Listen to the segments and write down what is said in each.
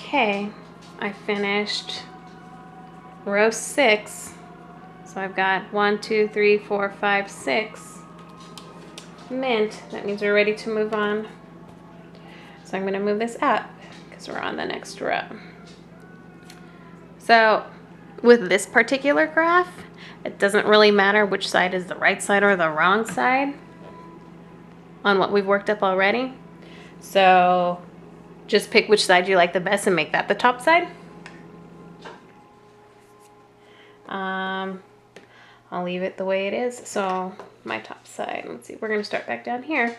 Okay, I finished row 6. So I've got 1, 2, 3, 4, 5, 6 mint. That means we're ready to move on. So I'm going to move this up because we're on the next row. So with this particular graph, it doesn't really matter which side is the right side or the wrong side on what we've worked up already. So just pick which side you like the best and make that the top side. I'll leave it the way it is. So my top side, let's see, we're going to start back down here.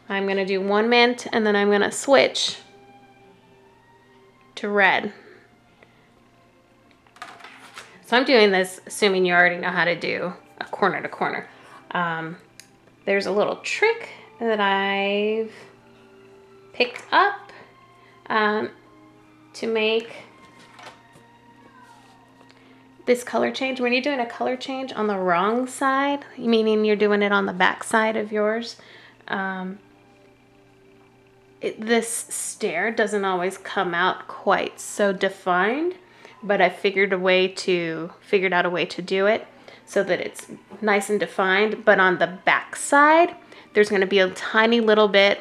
I'm going to do 1 mint and then I'm going to switch to red. So I'm doing this assuming you already know how to do a corner to corner. There's a little trick that I've picked up to make this color change. When you're doing a color change on the wrong side, meaning you're doing it on the back side of yours, this stair doesn't always come out quite so defined, but I figured out a way to do it so that it's nice and defined. But on the back side, there's going to be a tiny little bit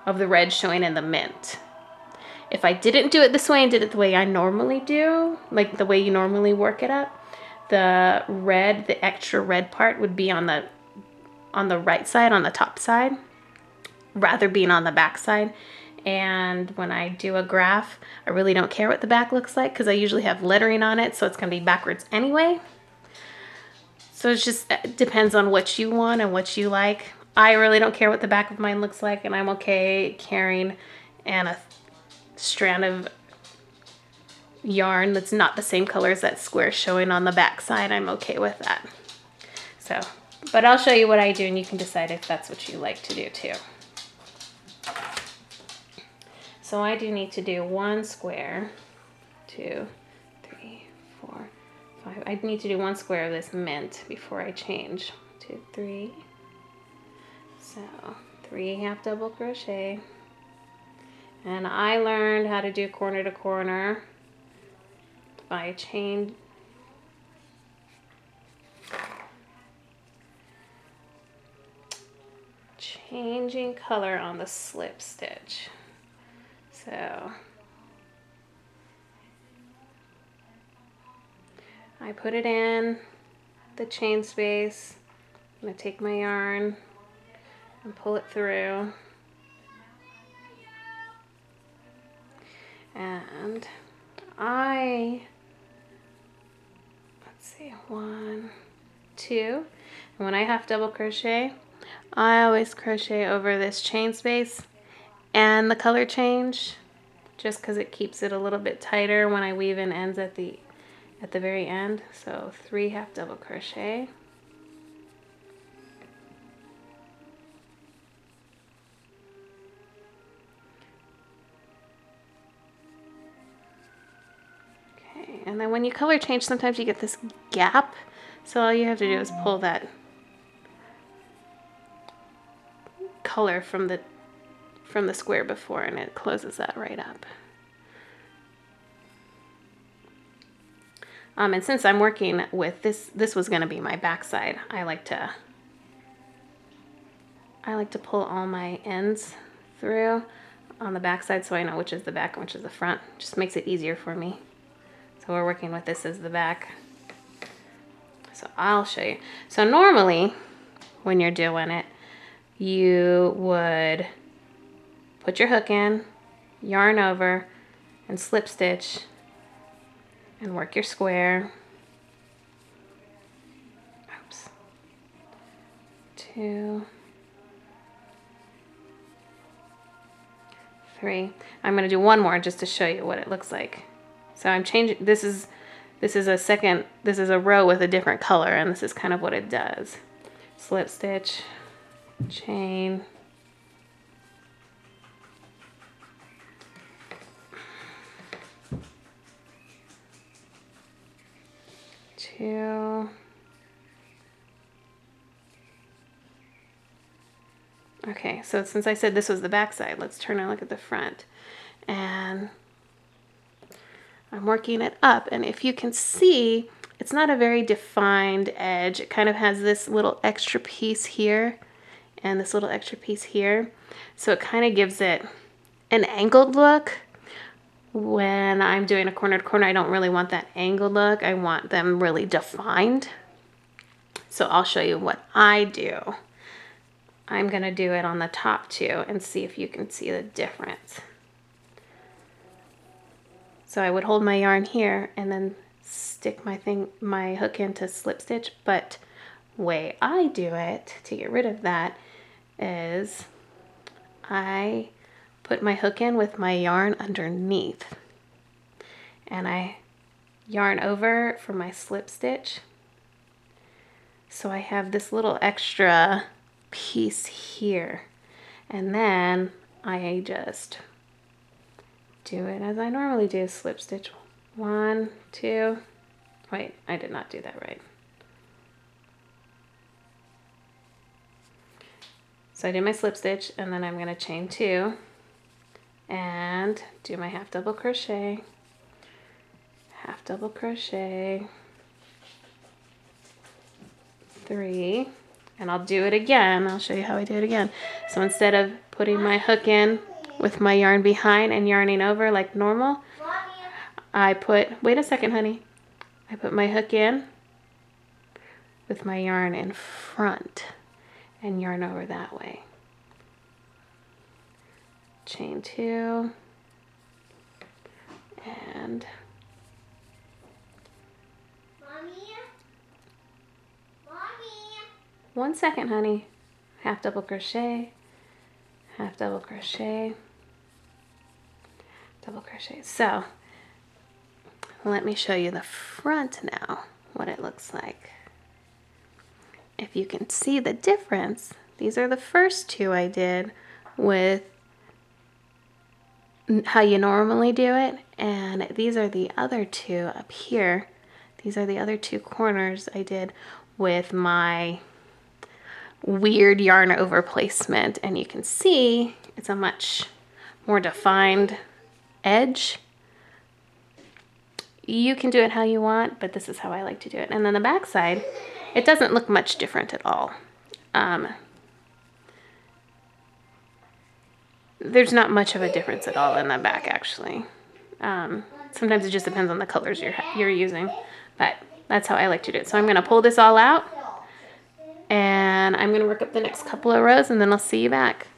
of the red showing in the mint. If I didn't do it this way and did it the way I normally do, like the way you normally work it up, the red, the extra red part would be on the right side, on the top side, rather being on the back side. And when I do a graph, I really don't care what the back looks like because I usually have lettering on it, so it's going to be backwards anyway. So it depends on what you want and what you like. I really don't care what the back of mine looks like, and I'm okay carrying a strand of yarn that's not the same color as that square showing on the back side. I'm okay with that. So, but I'll show you what I do and you can decide if that's what you like to do too. So I do need to do 1 square, 2, 3, 4, 5. I need to do 1 square of this mint before I change. 2, 3. So 3 half double crochet. And I learned how to do corner to corner by changing color on the slip stitch. So I put it in the chain space. I'm going to take my yarn and pull it through. And let's see, 1, 2. And when I half double crochet, I always crochet over this chain space and the color change, just because it keeps it a little bit tighter when I weave in ends at the very end. So 3 half double crochet. Okay, and then when you color change, sometimes you get this gap. So all you have to do is pull that color from the square before, and it closes that right up. And since I'm working with this was going to be my back side, I like to pull all my ends through on the back side so I know which is the back and which is the front. Just makes it easier for me. So we're working with this as the back. So I'll show you. So normally when you're doing it, you would put your hook in, yarn over, and slip stitch, and work your square. Oops. 2, 3. I'm going to do 1 more just to show you what it looks like. So I'm changing. This is a row with a different color, and this is kind of what it does. Slip stitch, chain, two. Okay, so since I said this was the back side, let's turn and look at the front. And I'm working it up, and if you can see, it's not a very defined edge. It kind of has this little extra piece here and this little extra piece here. So it kind of gives it an angled look. When I'm doing a corner to corner, I don't really want that angled look. I want them really defined. So I'll show you what I do. I'm gonna do it on the top too and see if you can see the difference. So I would hold my yarn here and then stick my hook into slip stitch, but way I do it to get rid of that is I put my hook in with my yarn underneath and I yarn over for my slip stitch. So I have this little extra piece here, and then I just do it as I normally do, slip stitch 1, 2, wait, I did not do that right. So I do my slip stitch, and then I'm going to chain 2 and do my half double crochet, half double crochet, 3, and I'll do it again. I'll show you how I do it again. So instead of putting my hook in with my yarn behind and yarning over like normal, I put, wait a second, honey. I put my hook in with my yarn in front and yarn over that way. Chain 2 and one second, honey. Half double crochet, half double crochet, double crochet. So let me show you the front now, what it looks like. If you can see the difference, these are the first 2 I did with how you normally do it, and these are the other 2 up here. These are the other 2 corners I did with my weird yarn over placement, and you can see it's a much more defined edge. You can do it how you want, but this is how I like to do it. And then the back side, it doesn't look much different at all. There's not much of a difference at all in the back, actually. Sometimes it just depends on the colors you're using, but that's how I like to do it. So I'm going to pull this all out, and I'm going to work up the next couple of rows, and then I'll see you back.